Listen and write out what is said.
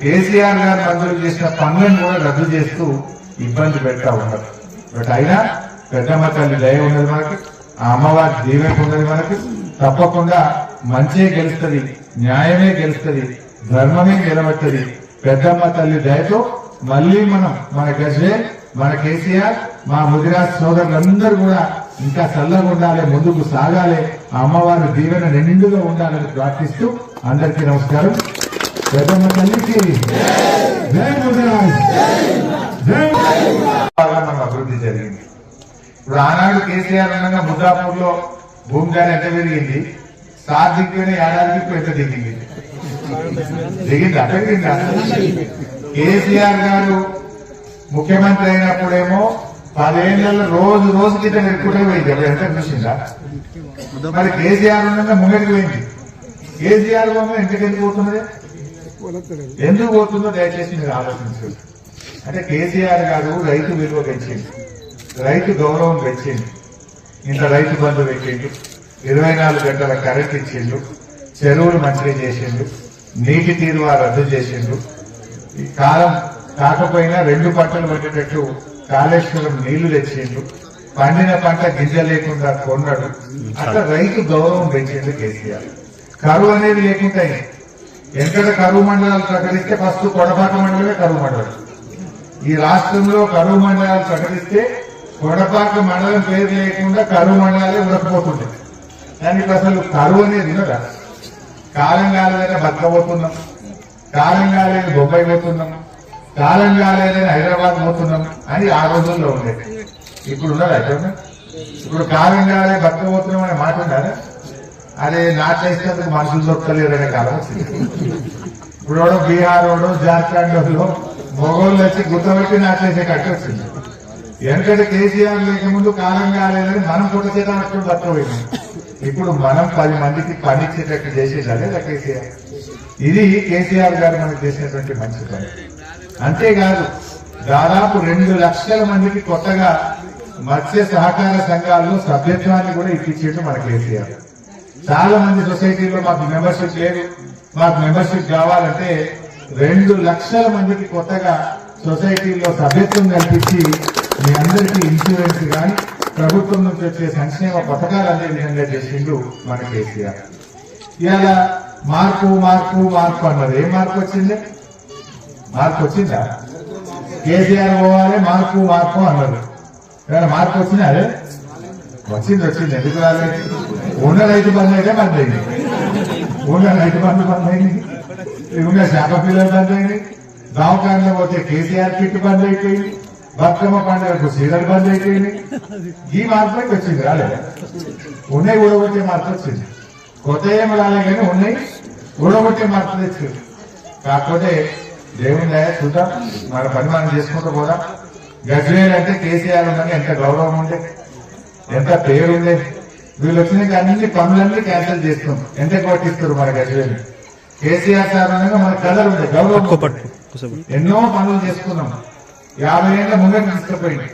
కేసీఆర్ గారు మంజూరు చేసిన పనులను కూడా రద్దు చేస్తూ ఇబ్బంది పెడతా ఉన్నారు. బట్ అయినా పెద్దమ్మ తల్లి దయ ఉన్నది మనకి, ఆ అమ్మవారి దీవెన ఉన్నది మనకి. తప్పకుండా మంచే గెలుస్తుంది, న్యాయమే గెలుస్తుంది, ధర్మమే గెలవస్తుంది. పెద్దమ్మ తల్లి దయతో మళ్లీ మనం మన గజ్వేల్, మన కేసీఆర్, మా ముదిరాజ్ సోదరులందరూ కూడా ఇంకా చల్లగా ఉండాలి, ముందుకు సాగాలి, ఆ అమ్మవారి దీవెన నిండుగా ఉండాలని ప్రార్థిస్తూ అందరికీ నమస్కారం. పెద్దమ్మ తల్లికి జై ముదిరాజ్, జై. మనం అభివృద్ధి జరిగింది. ఇప్పుడు ఆనాడు కేసీఆర్ ఉండగా ముద్దాపూర్ లో భూమి ధర ఎంత పెరిగింది, సార్ దిక్కునే ఏడాదికి ఎంత దిగింది, దిగిందా పెరిగిందా? కేసీఆర్ గారు ముఖ్యమంత్రి అయినప్పుడేమో 10 ఏళ్లలో రోజు రోజుకి ఇట్లా పెరుగుతూనే పోయింది. అప్పుడు ఎంత చూసిందా? మరి కేసీఆర్ ఉండగా ముంగడికి పోయింది. కేసీఆర్ బొమ్మ ఎంతకెందుకు పోతున్నది, ఎందుకు పోతుందో దయచేసి మీరు ఆలోచించండి. అంటే కేసీఆర్ గారు రైతు విలువ పెంచింది, రైతు గౌరవం పెంచింది, ఇంత రైతు బంధు పెట్టిండు, 24 గంటల కరెంట్ ఇచ్చిండు, చెరువులు మంచిగా చేసిండు, నీటి తీరువా రద్దు చేసిండు, ఈ కాలం కాకపోయినా 2 పంటలు పట్టేటట్టు కాళేశ్వరం నీళ్లు తెచ్చిండు, పండిన పంట గింజ లేకుండా కొన్నాడు. అట్లా రైతు గౌరవం పెంచిండు కేసీఆర్. కరువు అనేది లేకుండా ఎక్కడ కరువు మండలాలు ప్రకటిస్తే ఫస్ట్ కొడపాక మండలమే కరువు మండలం. ఈ రాష్ట్రంలో కరువు మండలాలు ప్రకటిస్తే కొడపాక మండలం పేరు లేకుండా కరువు మండలాలే ఉడకపోతుండే. దానికి అసలు కరువు అనేది ఉన్నదా? కాలం కాలేదని బతకబోతున్నాం, కాలం కాలేదని బొంబాయి పోతున్నాం, కాలం కాలేదని హైదరాబాద్ పోతున్నాం అని ఆ రోజుల్లో ఉండేది. ఇప్పుడు ఉన్నదా? ఇప్పుడు కాలం కాలే బతకబోతున్నాం అనే మాట ఉండాలి. అదే నాట్లేసినందుకు మనుషులు దొరకలేరనే కాలం వచ్చింది. ఇప్పుడు బీహార్ వాడు, జార్ఖండ్ వాళ్ళు మొగోళ్ళు వచ్చి గుర్తపెట్టి నాట్లేసే కట్టి వచ్చింది. ఎందుకంటే కేసీఆర్ లేకముందు కాలం కాలేదని మనం పుట్ట చేత పట్టుకుని బతకపోయినాం. ఇప్పుడు మనం 10 మందికి పనిచ్చేటట్టు చేసేసాలే కేసీఆర్. ఇది కేసీఆర్ గారు మనకు చేసినటువంటి మంచి పని. అంతేకాదు దాదాపు 2 లక్షల మందికి కొత్తగా మత్స్య సహకార సంఘాల్లో సభ్యత్వాన్ని కూడా ఇప్పించేట్టు మన కేసీఆర్. చాలా మంది సొసైటీలో మాకు మెంబర్షిప్ లేదు, మాకు మెంబర్షిప్ కావాలంటే 2 లక్షల మందికి కొత్తగా సొసైటీలో సభ్యత్వం కల్పించి మీ అందరికీ ఇన్సూరెన్స్ కానీ ప్రభుత్వం నుంచి వచ్చే సంక్షేమ పథకాలు అనే విధంగా చేసిండు మన కేసీఆర్. ఇలా మార్పు మార్పు మార్పు అన్నారు. ఏం మార్పు వచ్చింది? మార్పు వచ్చిందా? కేసీఆర్ పోవాలి, మార్పు మార్పు అన్నారు. ఏమైనా మార్పు వచ్చిందా? అదే వచ్చింది. ఎందుకు రాలేదు? ఉన్న రైతు బంధు అయితే బంద్ అయింది, ఉన్న రైతు బంధు బంద్ అయింది, ఉన్న శాఖ పిల్లలు బంద్ అయింది, దవాఖానలో పోతే కేసీఆర్ కిట్ బంద్ అయిపోయింది, బతుకమ్మ పండుగకు సీరియల్ బంద్ అయిపోయింది. ఈ మార్పులకి వచ్చింది, రాలేదు. ఉన్నాయి ఊడగొట్టే మార్పు వచ్చింది. కొత్త ఏమి రాలే కానీ ఉన్నాయి ఊడగొట్టే మార్పు తెచ్చింది. కాకపోతే దేవుని దయ చూద్దాం, మన పని మనం చేసుకుంటూ పోదాం. గజ్వేల్ అంటే కేసీఆర్ ఉందని ఎంత గౌరవం ఉండే, ఎంత పేరుండే. వీళ్ళు వచ్చినాక అన్ని పనులన్నీ క్యాన్సిల్ చేస్తాం. ఎంత కొట్టిస్తారు మన గజ్వేల్. కేసీఆర్ సార్ అనగా మన కలర్ ఉండే, గౌరవం. ఎన్నో పనులు చేసుకున్నాం. 50 ఏళ్ల ముందే తీసుకుపోయింది.